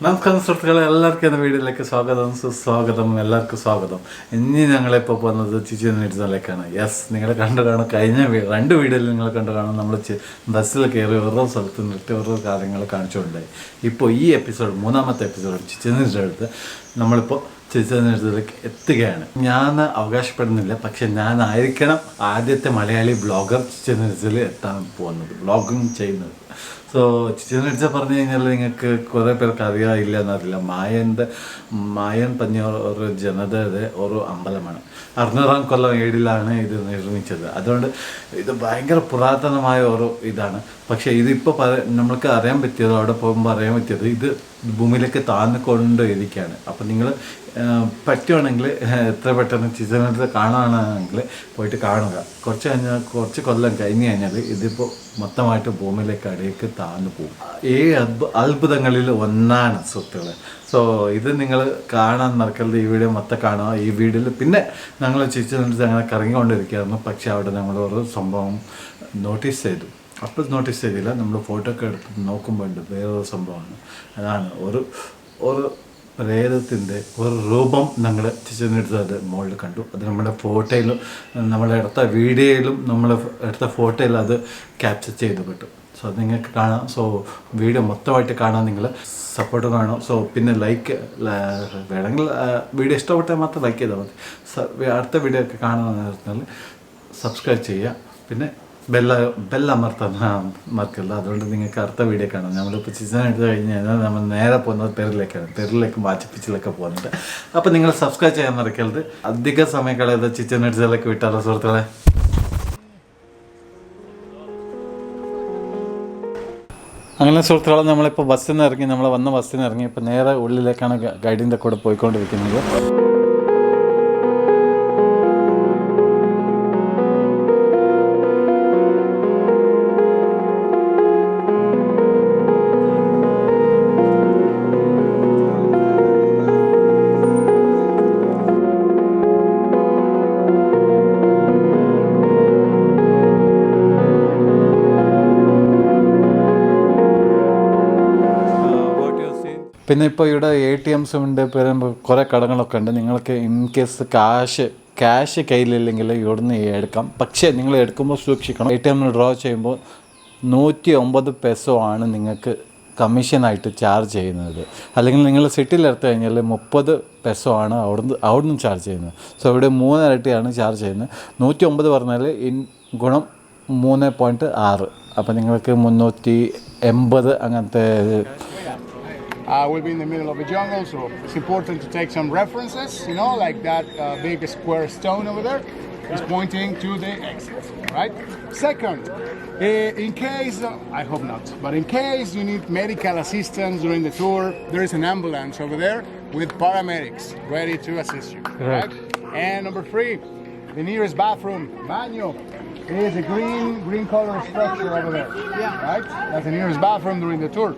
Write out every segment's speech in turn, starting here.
നമസ്കാരം സുഹൃത്തുക്കളെ, എല്ലാവർക്കും എൻ്റെ വീഡിയോയിലേക്ക് സുസ്വാഗതം. എല്ലാവർക്കും സ്വാഗതം. ഇനി ഞങ്ങളിപ്പോൾ പോകുന്നത് ചിച്ചൻ ഇറ്റ്സയിലേക്കാണ്. നിങ്ങൾ കണ്ടു കാണും, കഴിഞ്ഞ 2 വീഡിയോയിൽ നിങ്ങൾ കണ്ടു കാണും. നമ്മൾ ബസ്സിൽ കയറി ഓരോ സ്ഥലത്ത് നിർത്തി ഓരോ കാര്യങ്ങൾ കാണിച്ചുകൊണ്ടായി. ഇപ്പോൾ ഈ എപ്പിസോഡ്, 3ാമത്തെ എപ്പിസോഡ് ചിച്ചൻ ഇറ്റ്സയിലെടുത്ത് നമ്മളിപ്പോൾ ചിച്ചൻ ഇറ്റ്സയിലേക്ക് എത്തുകയാണ്. ഞാൻ അവകാശപ്പെടുന്നില്ല, പക്ഷെ ഞാനായിരിക്കണം ആദ്യത്തെ മലയാളി ബ്ലോഗർ ചിച്ചൻ ഇറ്റ്സയിൽ എത്താൻ പോകുന്നത്, ബ്ലോഗിങ് ചെയ്യുന്നത്. സോ ചിച്ചൻ ഇറ്റ്സ പറഞ്ഞു കഴിഞ്ഞാൽ നിങ്ങൾക്ക് കുറേ പേർക്ക് അറിയാമില്ല എന്നറിയില്ല. മായൻ പഞ്ഞൂർ ജനതയുടെ ഒരു അമ്പലമാണ്. 600-ാം കൊല്ലം ഏടിലാണ് ഇത് നിർമ്മിച്ചത്. അതുകൊണ്ട് ഇത് ഭയങ്കര പുരാതനമായ ഒരു ഇതാണ്. പക്ഷേ ഇതിപ്പോൾ നമ്മൾക്ക് അറിയാൻ പറ്റിയത്, അവിടെ പോകുമ്പോൾ അറിയാൻ പറ്റിയത്, ഇത് ഭൂമിയിലേക്ക് താഴ്ന്നുകൊണ്ട് ഇരിക്കുകയാണ്. അപ്പോൾ നിങ്ങൾ പറ്റുവാണെങ്കിൽ എത്ര പെട്ടെന്ന് ചിച്ചൻ ഇറ്റ്സ കാണുകയാണെങ്കിൽ പോയിട്ട് കാണുക. കുറച്ച് കൊല്ലം കഴിഞ്ഞ് കഴിഞ്ഞാൽ ഇതിപ്പോൾ മൊത്തമായിട്ട് ഭൂമിയിലേക്ക് അടിയേക്ക് താഴ്ന്നു പോകും. 7 അത്ഭുതങ്ങളിൽ ഒന്നാണ് സുഹൃത്തുക്കളെ. സോ ഇത് നിങ്ങൾ കാണാൻ മറക്കരുത്. ഈ വീഡിയോ മൊത്തം കാണുക. ഈ വീഡിയോയിൽ പിന്നെ ഞങ്ങൾ ചിച്ചൻ ഇറ്റ്സ അങ്ങനെ കറങ്ങിക്കൊണ്ടിരിക്കുകയായിരുന്നു. പക്ഷേ അവിടെ നമ്മൾ ഒരു സംഭവം നോട്ടീസ് ചെയ്തു. അപ്പോൾ നോട്ടീസ് ചെയ്തില്ല, നമ്മൾ ഫോട്ടോ ഒക്കെ എടുത്ത് നോക്കുമ്പോൾ ഉണ്ട് വേറൊരു സംഭവമാണ്. അതാണ് ഒരു പ്രേതത്തിൻ്റെ ഒരു രൂപം ഞങ്ങൾ ചിച്ചൻ ഇറ്റ്സയുടെ മുകളിൽ കണ്ടു. അത് നമ്മുടെ ഫോട്ടോയിലും നമ്മളെടുത്ത വീഡിയോയിലും നമ്മൾ എടുത്ത ഫോട്ടോയിൽ അത് ക്യാപ്ചർ ചെയ്ത് കിട്ടും. സോ അത് നിങ്ങൾക്ക് കാണാം. സോ വീഡിയോ മൊത്തമായിട്ട് കാണാൻ നിങ്ങൾ സപ്പോർട്ട് കാണും. സോ പിന്നെ ലൈക്ക് വേണമെങ്കിൽ വീഡിയോ ഇഷ്ടപ്പെട്ടാൽ മാത്രം ലൈക്ക് ചെയ്താൽ മതി. അടുത്ത വീഡിയോ ഒക്കെ കാണാമെന്ന് പറഞ്ഞാൽ സബ്സ്ക്രൈബ് ചെയ്യുക. പിന്നെ ബെല്ലമർത്താൻ മറക്കല്ല. അതുകൊണ്ട് നിങ്ങൾക്ക് അടുത്ത വീഡിയോ കാണാം. നമ്മളിപ്പോൾ ചിച്ചൻ ഇറ്റ്സ കഴിഞ്ഞ് കഴിഞ്ഞാൽ നമ്മൾ നേരെ പോകുന്നത് പെറിലേക്കും മാച്ചുപിച്ചിലൊക്കെ പോകുന്നുണ്ട്. അപ്പോൾ നിങ്ങൾ സബ്സ്ക്രൈബ് ചെയ്യാൻ മറക്കരുത്. അധിക സമയം കളയാതെ ചിച്ചൻ ഇറ്റ്സയിലേക്ക് വിട്ടാലോ സുഹൃത്തുക്കളെ. അങ്ങനെ സുഹൃത്തുക്കളെ, നമ്മളിപ്പോൾ ബസ്സിൽ നിന്ന് ഇറങ്ങി, നമ്മൾ വന്ന ബസ്സിൽ നിന്ന് ഇറങ്ങി ഇപ്പോൾ നേരെ ഉള്ളിലേക്കാണ് ഗൈഡിൻ്റെ കൂടെ പോയിക്കൊണ്ടിരിക്കുന്നത്. പിന്നെ ഇപ്പോൾ ഇവിടെ ATMs ഉണ്ട്, കുറേ കടകളൊക്കെ ഉണ്ട്. നിങ്ങൾക്ക് ഇൻ കേസ് ക്യാഷ് കയ്യിലില്ലെങ്കിൽ ഇവിടുന്ന് എടുക്കാം. പക്ഷേ നിങ്ങൾ എടുക്കുമ്പോൾ സൂക്ഷിക്കണം. ATM ഡ്രോ ചെയ്യുമ്പോൾ 109 പെസോ ആണ് നിങ്ങൾക്ക് കമ്മീഷനായിട്ട് ചാർജ് ചെയ്യുന്നത്. അല്ലെങ്കിൽ നിങ്ങൾ സിറ്റിയിൽ എടുത്തു കഴിഞ്ഞാൽ 30 പെസോ ആണ് അവിടുന്ന് ചാർജ് ചെയ്യുന്നത്. സോ ഇവിടെ 3 ഇരട്ടിയാണ് ചാർജ് ചെയ്യുന്നത്. 109 പറഞ്ഞാൽ ഗുണം 3.6. അപ്പോൾ നിങ്ങൾക്ക് 380 അങ്ങനത്തെ. We'll be in the middle of a jungle, so it's important to take some references, like that big square stone over there is pointing to the exit, right? Second, in case, I hope not, but in case you need medical assistance during the tour, there is an ambulance over there with paramedics ready to assist you, right? And number 3, the nearest bathroom, baño, is a green color structure over there, right? That's the nearest bathroom during the tour.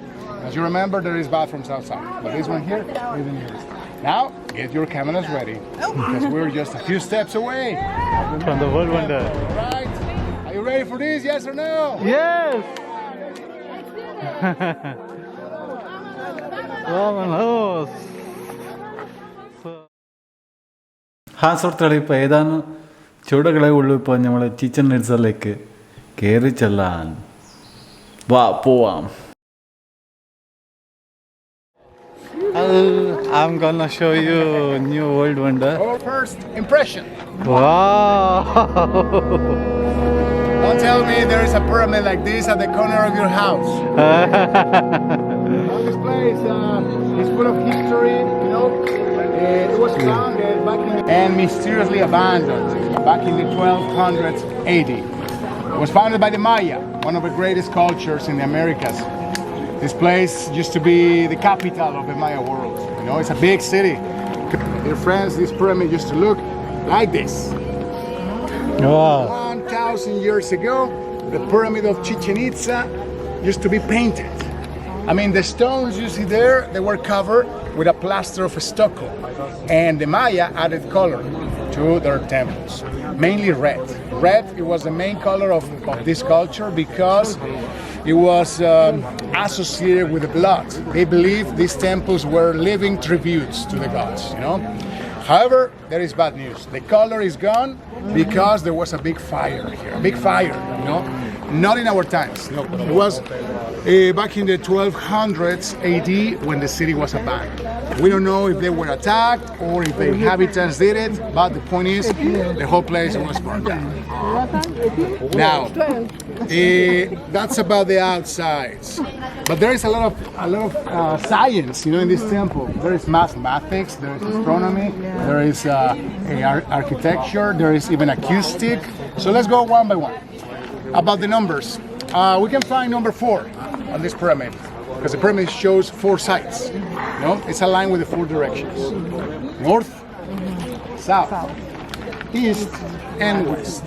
As you remember, there is bathrooms outside, but this one here is the nearest. Now, get your cameras ready, because we're just a few steps away from the world wonder. Right? Are you ready for this? Yes or no? Yes. സുഹൃത്തുക്കളെ, ഇപ്പോൾ ഏതാനും ചുവടുകളെ ഉള്ളൂ. ഇപ്പോൾ നമ്മൾ ചിച്ചൻ ഇറ്റ്സയിലേക്ക് കയറി ചെല്ലാൻ പോവാം. I'm gonna show you new world wonder. Our first impression. Wow! Don't tell me there is a pyramid like this at the corner of your house. This place is full of history. It was founded and mysteriously abandoned back in the 1200s AD. It was founded by the Maya, one of the greatest cultures in the Americas. This place used to be the capital of the Maya world. It's a big city. Dear friends, this pyramid used to look like this. Wow. 1,000 years ago, the pyramid of Chichen Itza used to be painted. The stones you see there, they were covered with a plaster of stucco. And the Maya added color to their temples, mainly red. Red, it was the main color of this culture because it was associated with the blood. They believed these temples were living tributes to the gods, you know. However, there is bad news. The color is gone because there was a big fire here, a big fire, you know. Not in our times, no. It was back in the 1200s AD when the city was abandoned. We don't know if they were attacked or if the inhabitants did it, but the point is, the whole place was burned down. Now, that's about the outsides. But there is a lot of science, you know, in this temple. There is mathematics, there is astronomy, there is architecture, there is even acoustic. So let's go one by one. About the numbers, we can find number 4 on this pyramid because the pyramid shows 4 sides. You know, it's aligned with the 4 directions: north, south, east, and west.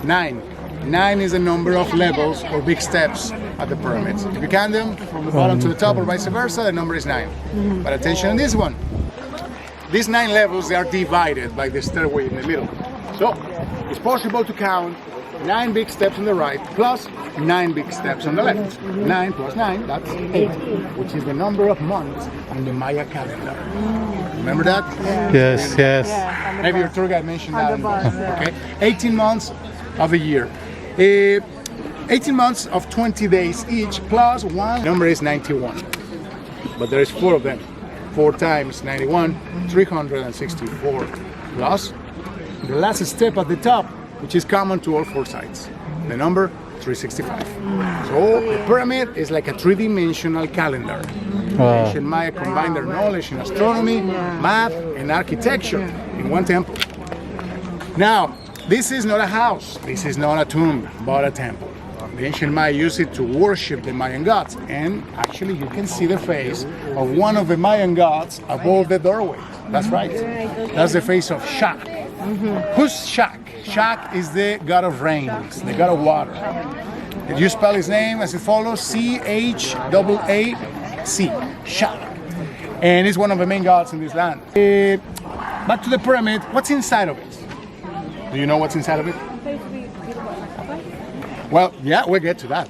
9. 9 is the number of levels or big steps at the pyramids. If you count them from the bottom to the top or vice versa, the number is 9. But attention on this one. These 9 levels, they are divided by the stairway in the middle. So it's possible to count 9 big steps on the right plus 9 big steps on the left. 9 plus 9, that's 8, which is the number of months in the Maya calendar. Remember that? Yes, yes. Maybe your tour guide mentioned that. Okay, 18 months of a year. 18 months of 20 days each plus 1. Number is 91. But there is 4 of them. 4 times 91, 364. Plus the last step at the top, which is common to all 4 sides. The number 365. So the pyramid is like a 3-dimensional calendar. Ancient Maya combined their knowledge in astronomy, math, and architecture in one temple. Now, this is not a house, this is not a tomb, but a temple. The ancient Maya used it to worship the Mayan gods, and actually you can see the face of one of the Mayan gods above the doorway. That's right. That's the face of Shak. Who's Shak? Shak is the god of rains, the god of water. If you spell his name as it follows, Chaac, Shak. And he's one of the main gods in this land. Back to the pyramid, what's inside of it? Do you know what's inside of it? Well, yeah, we'll get to that.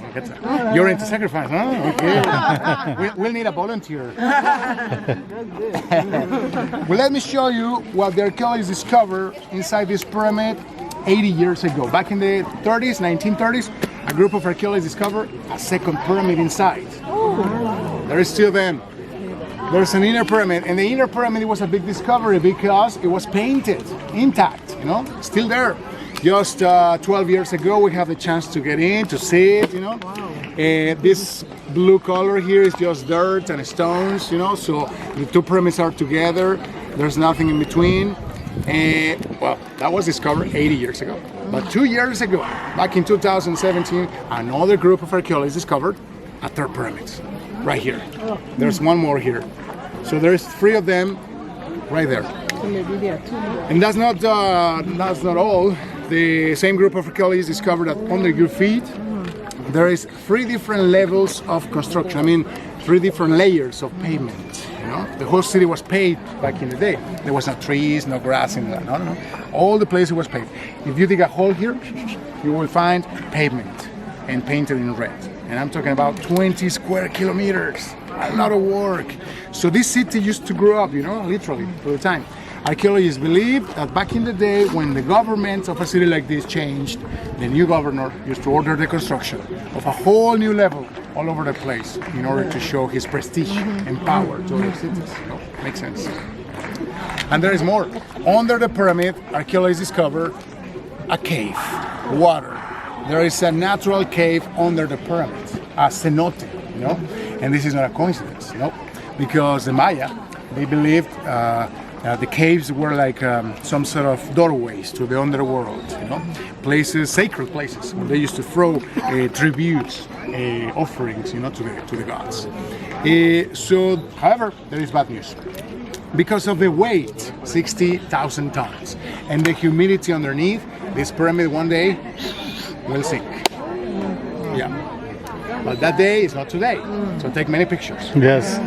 You're into sacrifice, huh? Okay. We'll need a volunteer. Well, let me show you what the archaeologists discovered inside this pyramid 80 years ago. Back in the 30s, 1930s, a group of archaeologists discovered a second pyramid inside. There is still them. There's an inner pyramid, and the inner pyramid was a big discovery because it was painted, intact, you know, still there. Just 12 years ago, we have the chance to get in, to see it, you know. This blue color here is just dirt and stones, you know, so the 2 pyramids are together. There's nothing in between. Well, that was discovered 80 years ago. But 2 years ago, back in 2017, another group of archaeologists discovered a 3rd pyramid, right here. There's one more here. So there's 3 of them right there. And that's not all. The same group of archaeologists discovered that under your feet there is 3 different levels of construction. I mean, 3 different layers of pavement. You know, the whole city was paved back in the day. There was no trees, no grass in that. No. All the place was paved. If you dig a hole here, you will find pavement and painted in red. And I'm talking about 20 square kilometers. A lot of work. So this city used to grow up, you know, literally, through time. Archaeologists believe that back in the day when the government of a city like this changed, the new governor used to order the construction of a whole new level all over the place in order to show his prestige and power to other cities. So, makes sense. And there is more. Under the pyramid, archaeologists discovered a cave, water. There is a natural cave under the pyramid, a cenote, you know? And this is not a coincidence, no? Because the Maya, they believed the caves were like some sort of doorways to the underworld, you know, places, sacred places, where they used to throw tributes, offerings, you know, to the gods. So, however, there is bad news. Because of the weight, 60,000 tons, and the humidity underneath, this pyramid one day will sink. Yeah. But that day is not today, so take many pictures. Yes.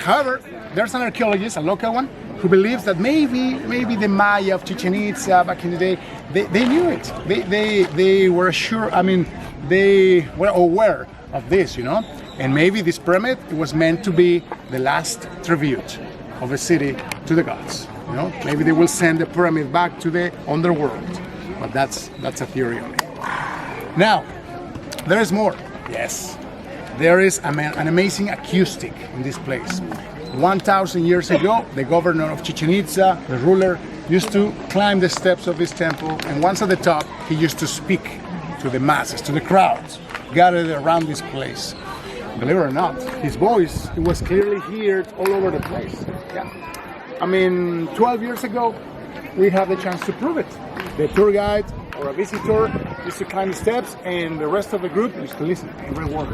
However, there's an archaeologist, a local one, who believes that maybe the Maya of Chichen Itza back in the day, they knew it. They were sure. I mean, they were aware of this, you know. And maybe this pyramid was meant to be the last tribute of a city to the gods. You know, maybe they will send the pyramid back to the underworld. But that's a theory only. Now, there is more. Yes, there is an amazing acoustic in this place. 1,000 years ago, the governor of Chichen Itza, the ruler, used to climb the steps of this temple, and once at the top, he used to speak to the masses, to the crowds gathered around this place. Believe it or not, his voice, it was clearly heard all over the place. Yeah. I mean, 12 years ago, we had the chance to prove it. The tour guide or a visitor used to climb the steps, and the rest of the group used to listen every word.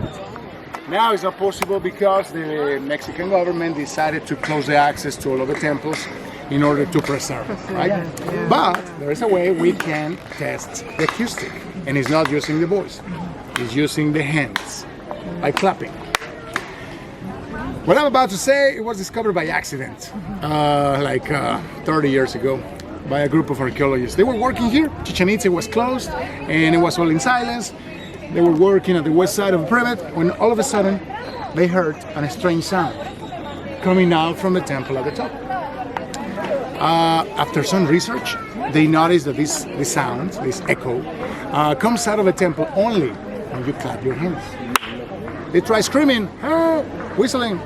Now it's not possible because the Mexican government decided to close the access to all of the temples in order to preserve it, right? Yeah. But there is a way we can test the acoustic, and it's not using the voice, it's using the hands, by clapping. What I'm about to say, it was discovered by accident, 30 years ago, by a group of archaeologists. They were working here, Chichen Itza was closed, and it was all in silence. They were working at the west side of the pyramid when all of a sudden they heard a strange sound coming out from the temple at the top. After some research, they noticed that this sound, this echo, comes out of the temple only when you clap your hands. They try screaming, whistling,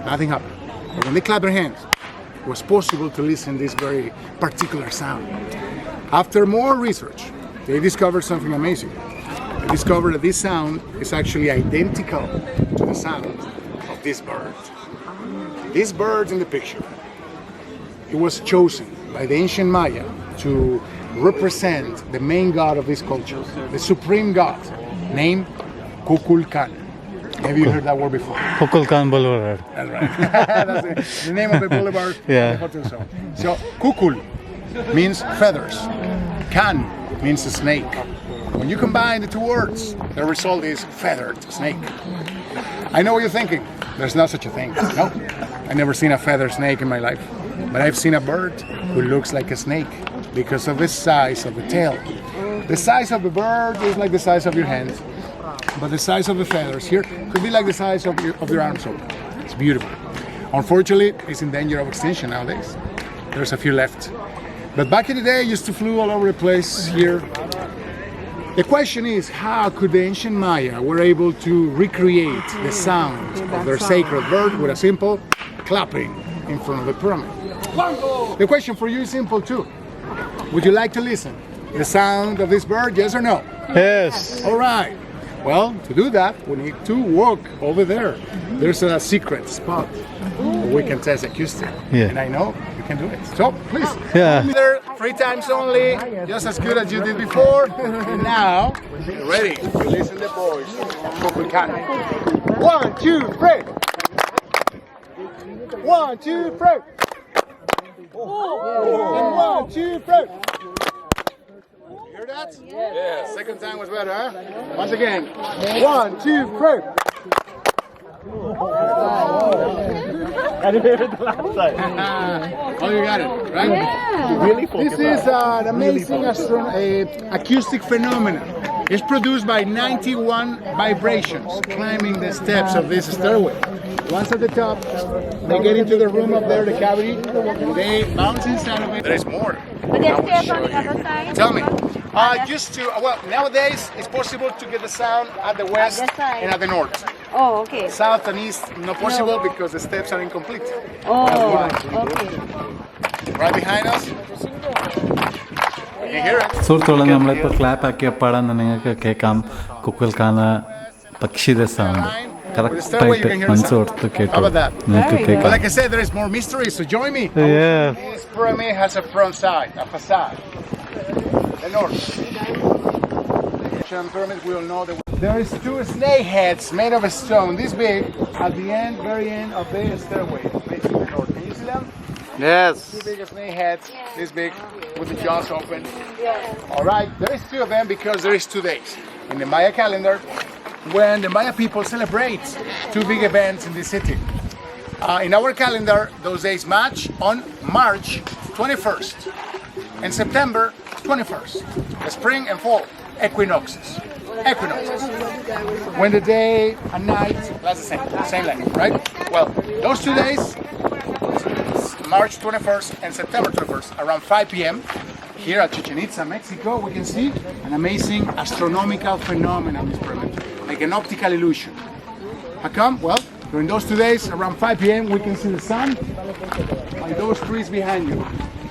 nothing happened. But when they clap their hands, it was possible to listen to this very particular sound. After more research, they discovered something amazing. They discovered that this sound is actually identical to the sound of this bird. This bird in the picture, it was chosen by the ancient Maya to represent the main god of this culture, the supreme god, named Kukulkan. Have you heard that word before? Kukulkan Boulevard. That's right. That's the name of the boulevard. Yeah. So Kukul means feathers. Kan means a snake. When you combine the two words, the result is feathered snake. I know what you're thinking. There's not such a thing. No, I've never seen a feathered snake in my life. But I've seen a bird who looks like a snake because of the size of the tail. The size of the bird is like the size of your hand, but the size of the feathers here could be like the size of your arms open. It's beautiful. Unfortunately, it's in danger of extinction nowadays. There's a few left. But back in the day, it used to flew all over the place here. The question is, how could the ancient Maya were able to recreate the sound of their sacred bird with a simple clapping in front of the pyramid? The question for you is simple too. Would you like to listen? The sound of this bird, yes or no? Yes. All right. Well, to do that, we need to walk over there. There's a secret spot where we can test acoustic. Yeah. And I know you can do it. So, please. Yeah. There, 3 times only, just as good as you did before. And now, ready to listen to the voice of Kukulkan. 1, 2, 3. 1, 2, 3. And 1, 2, 3. You hear that? Yeah. Second time was better, huh? Once again. 1, 2, 3. Oh, you got it, right? Yeah. Really? This is an amazing acoustic phenomenon. It's produced by 91 vibrations climbing the steps of this stairway. Once at the top, they get into the room up there, the cavity, they bounce inside of it. There is more. But there's stairs on the other side? Tell me. Nowadays it's possible to get the sound at the west At the side. and at the north. Oh, okay. South and east not possible because the steps are incomplete. Oh, okay. Right behind us. You hear it? സുഹൃത്തുക്കളെ നമ്മളിപ്പോൾ clap ആക്കിയ പാടാൻ നിങ്ങൾക്ക് കേൾക്കാം കുക്കൽക്കാന പക്ഷിയുടെ sound കറക്റ്റായിട്ട് മനസ്സ് കൊടുത്ത് കേട്ടു How about that? നിങ്ങൾക്ക് But കേൾക്കാം. like I said, there is more mystery, so join me. Yeah. This pyramid has a front side, a facade. The north. Pyramids, we all know that there is 2 snake heads made of a stone, this big, at the end, very end of the stairway, facing the north. Can you see them? Yes. 2 big snake heads, this big, with the jaws open. All right, there is 2 of them because there is 2 days in the Maya calendar when the Maya people celebrate 2 big events in the city. In our calendar, those days match on March 21st and September 21st. The spring and fall equinoxes. When the day and night last the same length, right? Well, those 2 days, March 21st and September 21st, around 5 p.m., here at Chichen Itza, Mexico, we can see an amazing astronomical phenomenon on this pyramid, like an optical illusion. How come? Well, during those 2 days, around 5 p.m., we can see the sun by those trees behind you.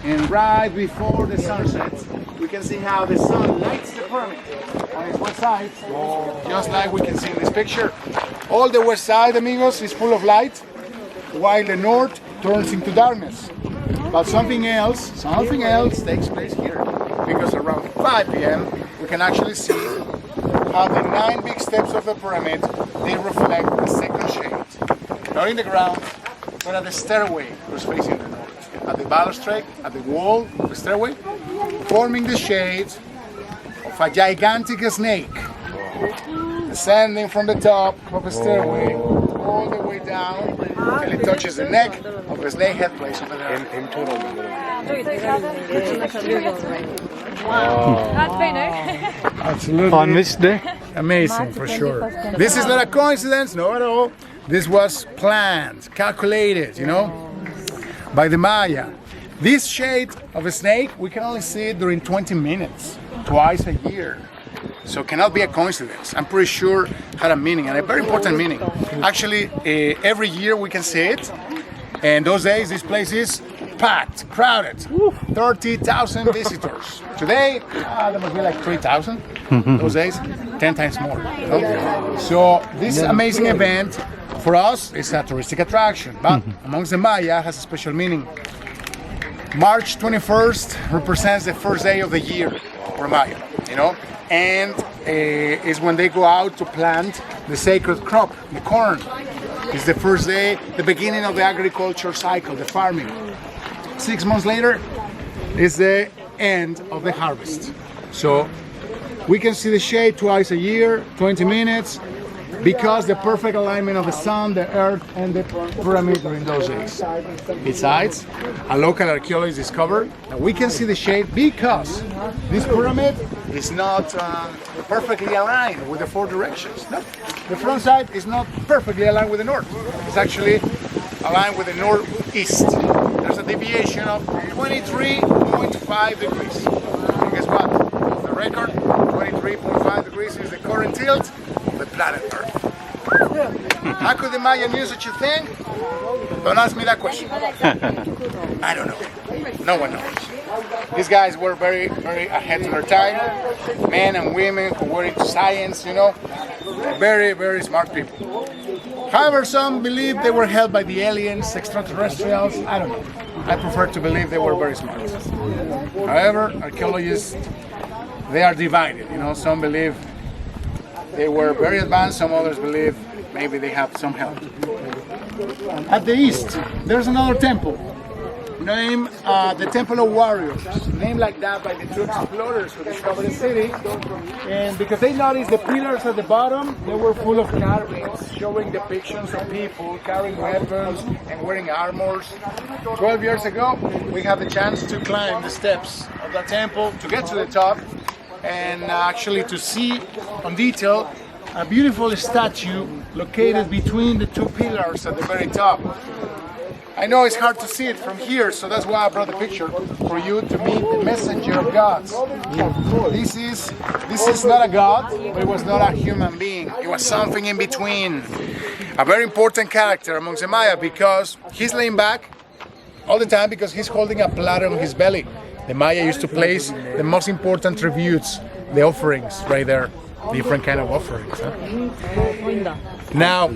And right before the sun sets, we can see how the sun lights the pyramid on its west side, just like we can see in this picture. All the west side, amigos, is full of light, while the north turns into darkness. But something else takes place here, because around 5 p.m. we can actually see how the 9 big steps of the pyramid, they reflect the second shade, not in the ground, but at the stairway who's facing the north. At the balustrade, at the wall of the stairway, forming the shade of a gigantic snake, descending from the top of the stairway all the way down until it touches the neck of the snake head place over there. Absolutely. On which day? Amazing, for sure. This is not a coincidence, no at all. This was planned, calculated, by the Maya. This shade of a snake, we can only see it during 20 minutes, twice a year. So it cannot be a coincidence. I'm pretty sure it had a meaning, and a very important meaning. Actually, every year we can see it, and those days this place is packed, crowded, 30,000 visitors. Today, there must be like 3,000. Those days, 10 times more. So this amazing event, for us, is a touristic attraction, but amongst the Maya has a special meaning. March 21st represents the first day of the year for Maya, and is when they go out to plant the sacred crop, the corn. It's the first day, the beginning of the agriculture cycle, the farming. 6 months later is the end of the harvest. So we can see the shade twice a year, 20 minutes, because the perfect alignment of the sun, the earth, and the pyramid during those days. Besides, a local archaeologist discovered that we can see the shade because this pyramid is not perfectly aligned with the 4 directions. No, the front side is not perfectly aligned with the north. It's actually aligned with the northeast. There's a deviation of 23.5 degrees. And guess what? The record, 23.5 degrees is the current tilt of the planet Earth. How could the Maya knew such a thing? Don't ask me that question. I don't know. No one knows. These guys were very, very ahead of their time. Men and women who were into science, very, very smart people. However, some believe they were held by the aliens, extraterrestrials. I don't know. I prefer to believe they were very smart. However, archaeologists, they are divided. Some believe they were very advanced, some others believe maybe they have some help. At the east, there's another temple, named the Temple of Warriors, named like that by the two explorers who discovered the city. And because they noticed the pillars at the bottom, they were full of carvings, showing depictions of people carrying weapons and wearing armors. 12 years ago, we had the chance to climb the steps of that temple to get to the top, and actually to see on detail a beautiful statue located between the 2 pillars at the very top. I know it's hard to see it from here, so that's why I brought the picture for you to meet the messenger of gods. This is not a god, but it was not a human being. It was something in between. A very important character amongst the Maya because he's laying back all the time because he's holding a platter on his belly. The Maya used to place the most important tributes, the offerings right there, different kind of offerings. Now,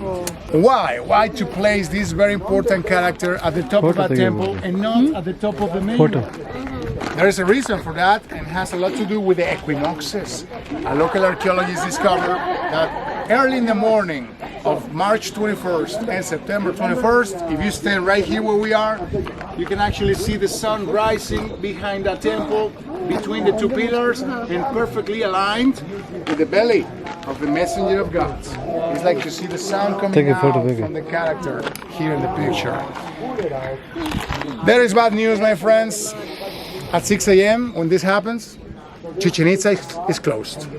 why to place this very important character at the top of a temple and not at the top of the main? There is a reason for that, and has a lot to do with the equinoxes. A local archaeologist discovered that early in the morning of March 21st and September 21st, if you stand right here where we are, you can actually see the sun rising behind that temple, between the 2 pillars, and perfectly aligned with the belly of the messenger of gods. His It's like you see the sun coming Take a photo, out take it. from the character here in the picture. There is bad news, my friends. At 6 a.m. when this happens, Chichen Itza is closed.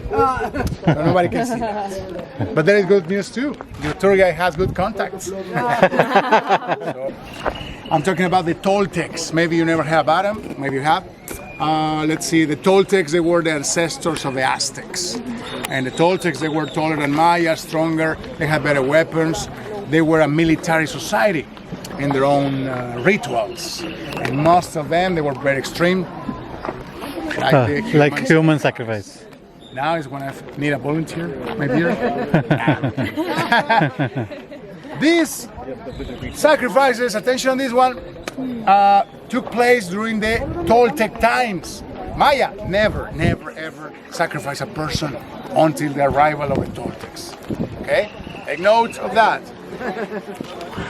Nobody can see that. But there is good news too. Your tour guide has good contacts. So, I'm talking about the Toltecs. Maybe you never heard about them. Maybe you have. Let's see. The Toltecs, they were the ancestors of the Aztecs. And the Toltecs, they were taller than Maya, stronger. They had better weapons. They were a military society in their own rituals. And most of them, they were very extreme. Like human sacrifice. Now is when I need a volunteer, maybe. These sacrifices, attention on this one, took place during the Toltec times. Maya never, ever sacrificed a person until the arrival of the Toltecs. Okay? Take note of that.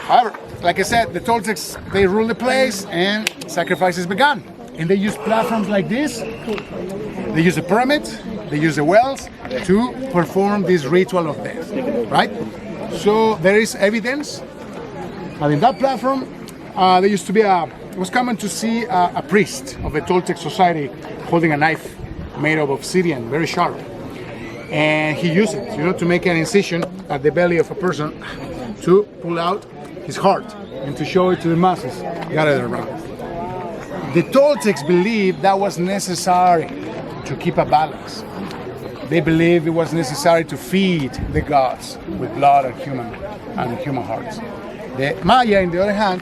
However, like I said, the Toltecs, they ruled the place and sacrifices began. And they use platforms like this. They use the pyramid, they use the wells to perform this ritual of death, right? So there is evidence that in that platform, there used to be it was common to see a priest of the Toltec society holding a knife made of obsidian, very sharp. And he used it, to make an incision at the belly of a person to pull out his heart and to show it to the masses gathered around. The Toltecs believed that was necessary to keep a balance. They believed it was necessary to feed the gods with blood and human hearts. The Maya, on the other hand,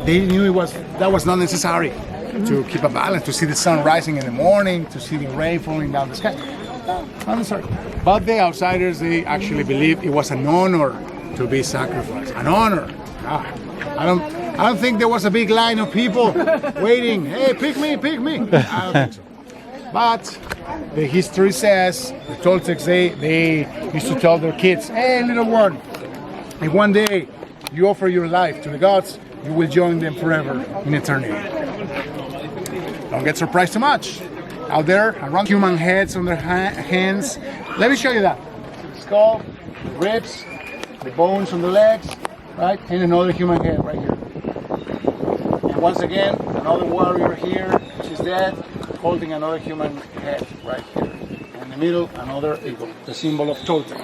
they knew that was not necessary to keep a balance, to see the sun rising in the morning, to see the rain falling down the sky. Not necessary. But the outsiders, they actually believed it was an honor to be sacrificed. An honor. I don't think there was a big line of people waiting. Hey, pick me. I don't think so. But the history says the Toltecs, they used to tell their kids, hey, little one, if one day you offer your life to the gods, you will join them forever in eternity. Don't get surprised too much. Out there, around human heads on their hands. Let me show you that. Skull, ribs, the bones on the legs, right? And another human head right here. And once again, another warrior here, she's dead, holding another human head right here. In the middle, another eagle, the symbol of Toltec.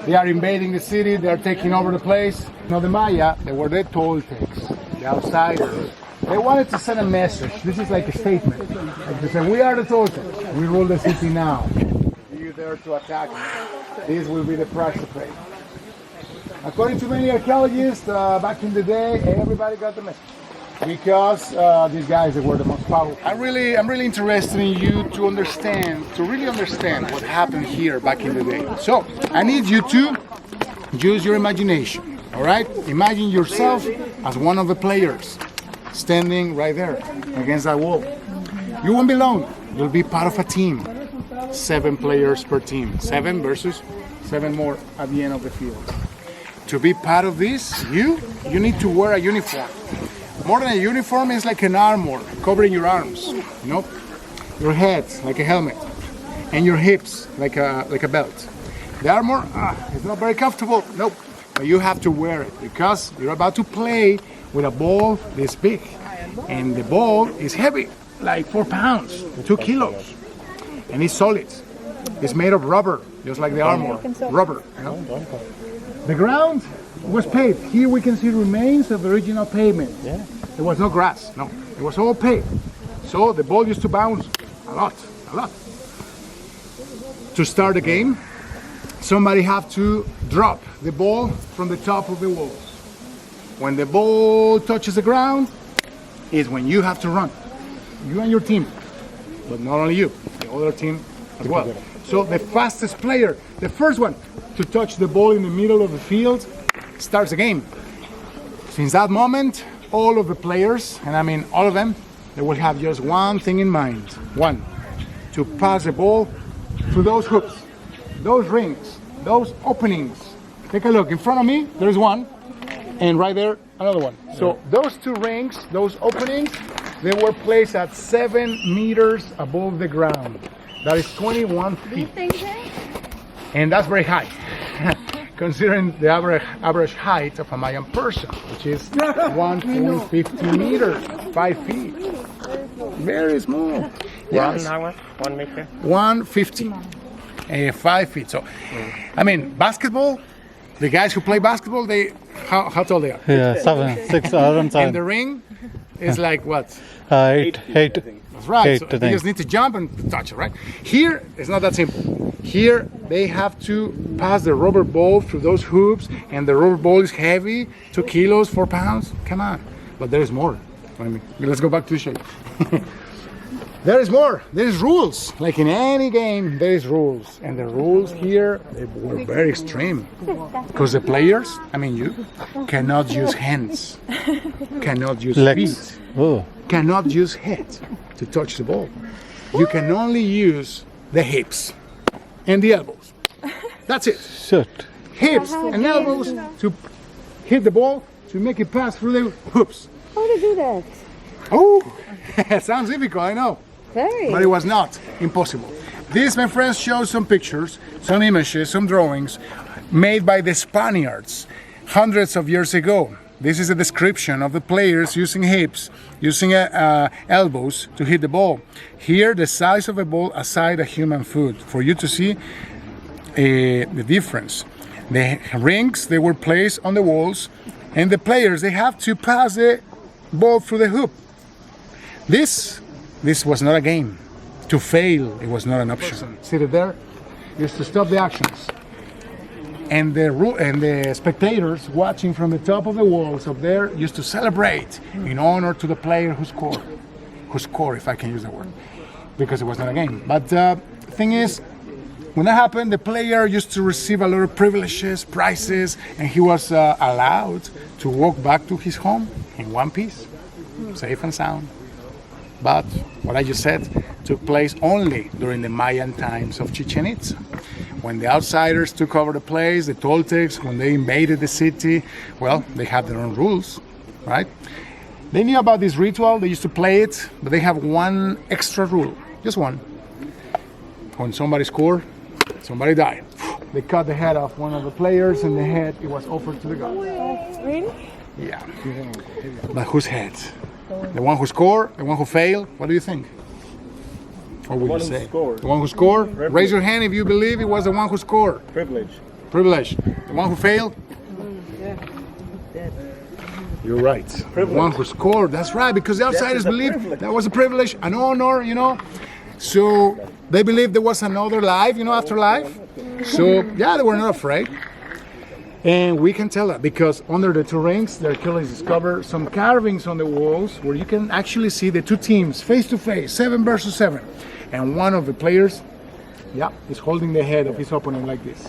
They are invading the city, they are taking over the place. Now the Maya, they were the Toltecs, the outsiders. They wanted to send a message. This is like a statement. Like they said, we are the Toltecs. We rule the city now. You dare to attack me. This will be the price to pay. According to many archaeologists, back in the day, everybody got the message. Because these guys, they were the most powerful. I'm really interested in you to really understand what happened here back in the day. So, I need you to use your imagination, all right? Imagine yourself as one of the players standing right there against that wall. You won't be alone. You'll be part of a team. 7 players per team. 7 versus 7 more at the end of the field. To be part of this, you need to wear a uniform. More than a uniform, it's like an armor covering your arms, your head like a helmet, and your hips like a belt. The armor is not very comfortable, nope, but you have to wear it because you're about to play with a ball this big, and the ball is heavy, like 4 pounds, 2 kilos, and it's solid. It's made of rubber, just like the armor, rubber. The ground was paved. Here we can see remains of the original pavement. Yeah. There was no grass, no. It was all paved. So the ball used to bounce a lot. To start the game, somebody have to drop the ball from the top of the wall. When the ball touches the ground, is when you have to run. You and your team, but not only you, the other team as well. So the fastest player, the first one to touch the ball in the middle of the field, starts the game. Since that moment, all of the players, and I mean all of them, they will have just one thing in mind. One, to pass the ball through those hoops, those rings, those openings. Take a look, in front of me, there's one, and right there, another one. So those 2 rings, those openings, they were placed at 7 meters above the ground. That is 21 feet. And that's very high. considering the average height of a Mayan person, which is 1.50 meters, 5 feet. Very small. Yes. 1 meter. 150, 5 feet. So, I mean, basketball. The guys who play basketball, how tall they are? Yeah, 7, 6, around And 7. the ring is like what? 8. That's right. Eight, So I they think. just need to jump and touch it, right? Here, it's not that simple. Here, they have to pass the rubber ball through those hoops, and the rubber ball is heavy, 2 kilos, 4 pounds. Come on. But there is more. I mean, let's go back to the shape. There is more. There is rules. Like in any game, there is rules. And the rules here, they were very extreme. Because the players, I mean you, cannot use hands, cannot use Legs. feet, Oh. cannot use head to touch the ball. You can only use the hips and the elbows. That's it. Shit. Hips and elbows to hit the ball, to make it pass through the hoops. How to do that? Oh, sounds difficult, I know. Very. But it was not impossible. This, my friends, shows some pictures, some images, some drawings made by the Spaniards hundreds of years ago. This is a description of the players using hips, using elbows to hit the ball. Here, the size of a ball aside a human foot, for you to see the difference. The rings, they were placed on the walls, and the players, they have to pass the ball through the hoop. This was not a game. To fail, it was not an option. Seated there, used to stop the actions. And the spectators watching from the top of the walls up there used to celebrate in honor to the player who scored, if I can use the word, because it was not a game. But the thing is, when that happened, the player used to receive a lot of privileges, prizes, and he was allowed to walk back to his home in one piece, safe and sound. But what I just said took place only during the Mayan times of Chichen Itza. When the outsiders took over the place, the Toltecs, when they invaded the city, well, they had their own rules, right? They knew about this ritual, they used to play it, but they have one extra rule, just one. When somebody scored, somebody died. They cut the head off one of the players, and the head, it was offered to the gods. Really? Yeah. But whose head? The one who scored? The one who failed? What do you think? What would you say? The one who scored? Raise your hand if you believe it was the one who scored. Privilege. Privilege. The one who failed? You're right. The one who scored. That's right, because the outsiders believed that was a privilege, an honor, So they believed there was another life, after life. So, yeah, they were not afraid. And we can tell that because under the two rings, the archaeologists discovered some carvings on the walls where you can actually see the two teams face to face, 7 versus 7. And one of the players, is holding the head of his opponent like this.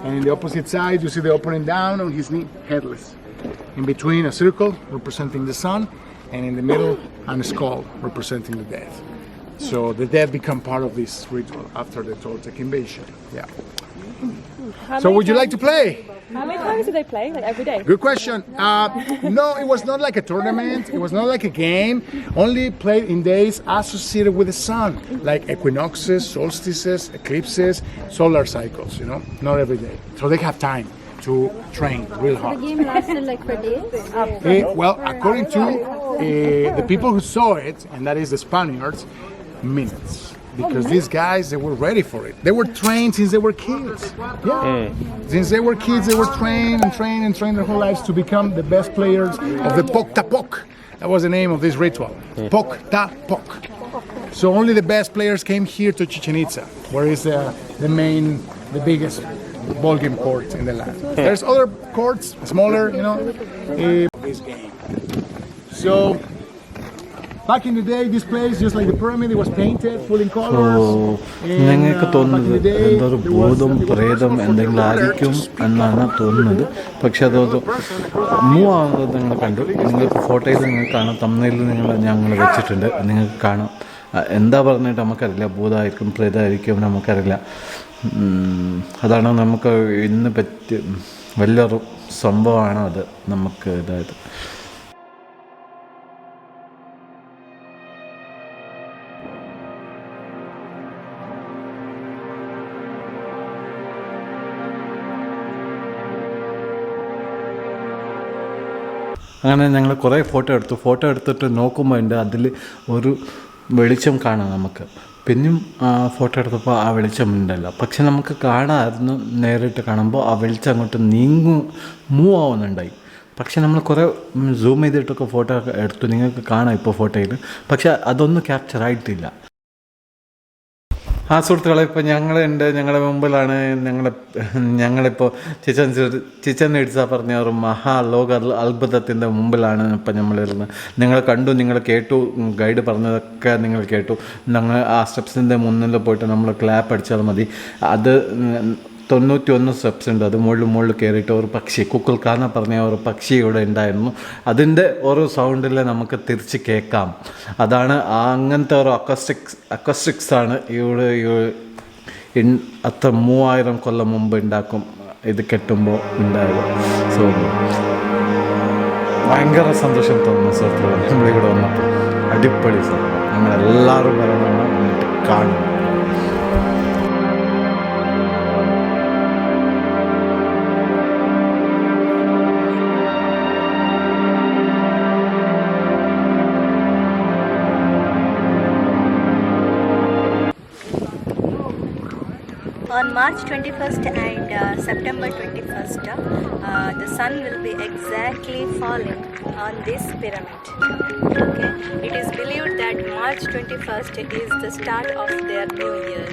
And in the opposite side, you see the opponent down on his knee, headless. In between, a circle representing the sun, and in the middle, a skull representing the dead. So the dead become part of this ritual after the Toltec invasion. Yeah. So would you like to play? How many times do they play? Like every day? Good question. No, it was not like a tournament. It was not like a game. Only played in days associated with the sun, like equinoxes, solstices, eclipses, solar cycles, not every day. So they have time to train real hard. The game lasted like for days? Well, according to the people who saw it, and that is the Spaniards, minutes. Because these guys, they were ready for it. They were trained since they were kids. Yeah. Since they were kids, they were trained their whole lives to become the best players of the Pok Ta Pok. That was the name of this ritual. Pok Ta Pok. So only the best players came here to Chichen Itza, where is the biggest ball game court in the land. There's other courts, smaller, this game. So back in the day, this place, just like the pyramid, it was painted full in colors. നിങ്ങൾക്ക് തോന്നുന്നത് എന്തൊരു ഭൂതം പ്രേതം എന്തെങ്കിലും ആയിരിക്കും എന്നാണ് തോന്നുന്നത്. പക്ഷെ അതത് മൂവ് ആവുന്നത് നിങ്ങൾ കണ്ടു. നിങ്ങൾക്ക് ഫോട്ടോയിൽ നിങ്ങൾ കാണാം, തമ്മിൽ ഞങ്ങൾ വെച്ചിട്ടുണ്ട്, നിങ്ങൾക്ക് കാണാം. എന്താ പറഞ്ഞിട്ട് നമുക്കറിയില്ല, ഭൂതമായിരിക്കും പ്രേതമായിരിക്കും നമുക്കറിയില്ല. അതാണ് നമുക്ക് ഇന്ന് പറ്റിയ വലിയൊരു സംഭവമാണ് അത് നമുക്ക് ഇതായത്. അങ്ങനെ ഞങ്ങൾ കുറേ ഫോട്ടോ എടുത്തിട്ട് നോക്കുമ്പോൾ ഉണ്ട് അതിൽ ഒരു വെളിച്ചം കാണാം നമുക്ക്. പിന്നെയും ഫോട്ടോ എടുത്തപ്പോൾ ആ വെളിച്ചം ഉണ്ടല്ലോ, പക്ഷെ നമുക്ക് കാണാമായിരുന്നു. നേരിട്ട് കാണുമ്പോൾ ആ വെളിച്ചം അങ്ങോട്ട് മൂവ് ആവുന്നുണ്ടായി. പക്ഷെ നമ്മൾ കുറേ സൂം ചെയ്തിട്ടൊക്കെ ഫോട്ടോ എടുത്തു, നിങ്ങൾക്ക് കാണാം ഇപ്പോൾ ഫോട്ടോയിൽ, പക്ഷെ അതൊന്നും ക്യാപ്ചർ ആയിട്ടില്ല. സുഹൃത്തുക്കളെ, ഇപ്പോൾ ഞങ്ങളുടെ മുമ്പിലാണ് ഞങ്ങളിപ്പോൾ ചിച്ചൻ ഇറ്റ്സ പറഞ്ഞ ഒരു മഹാലോക അത്ഭുതത്തിൻ്റെ മുമ്പിലാണ് ഇപ്പം നമ്മളിരുന്നത്. നിങ്ങൾ കണ്ടു, നിങ്ങൾ കേട്ടു, ഗൈഡ് പറഞ്ഞതൊക്കെ നിങ്ങൾ കേട്ടു. ഞങ്ങൾ ആ സ്റ്റെപ്സിൻ്റെ മുന്നിൽ പോയിട്ട് നമ്മൾ ക്ലാപ്പ് അടിച്ചാൽ മതി. അത് 91 സ്റ്റെപ്സ് ഉണ്ട്. അത് മുകളിൽ കയറിയിട്ട് ഒരു പക്ഷി, കുക്കുൽക്കാന പറഞ്ഞ ഒരു പക്ഷി ഇവിടെ ഉണ്ടായിരുന്നു. അതിൻ്റെ ഒരു സൗണ്ടിൽ നമുക്ക് തിരിച്ച് കേൾക്കാം. അതാണ് അങ്ങനത്തെ ഒരു അക്കോസ്റ്റിക്സ് ആണ് ഇവിടെ അത്ര 3000 കൊല്ലം മുമ്പ് ഉണ്ടാക്കും ഇത് കെട്ടുമ്പോൾ ഉണ്ടായത്. സോ ഭയങ്കര സന്തോഷം തോന്നുന്നു സുഹൃത്തുക്കളെ, നമ്മളിവിടെ വന്നപ്പോൾ. അടിപൊളി സ്ഥലം, നമ്മളെല്ലാവരും വരണം, വന്നിട്ട് കാണും. On March 21st and September 21st, the sun will be exactly falling on this pyramid. Okay, it is believed that March 21st is the start of their new year.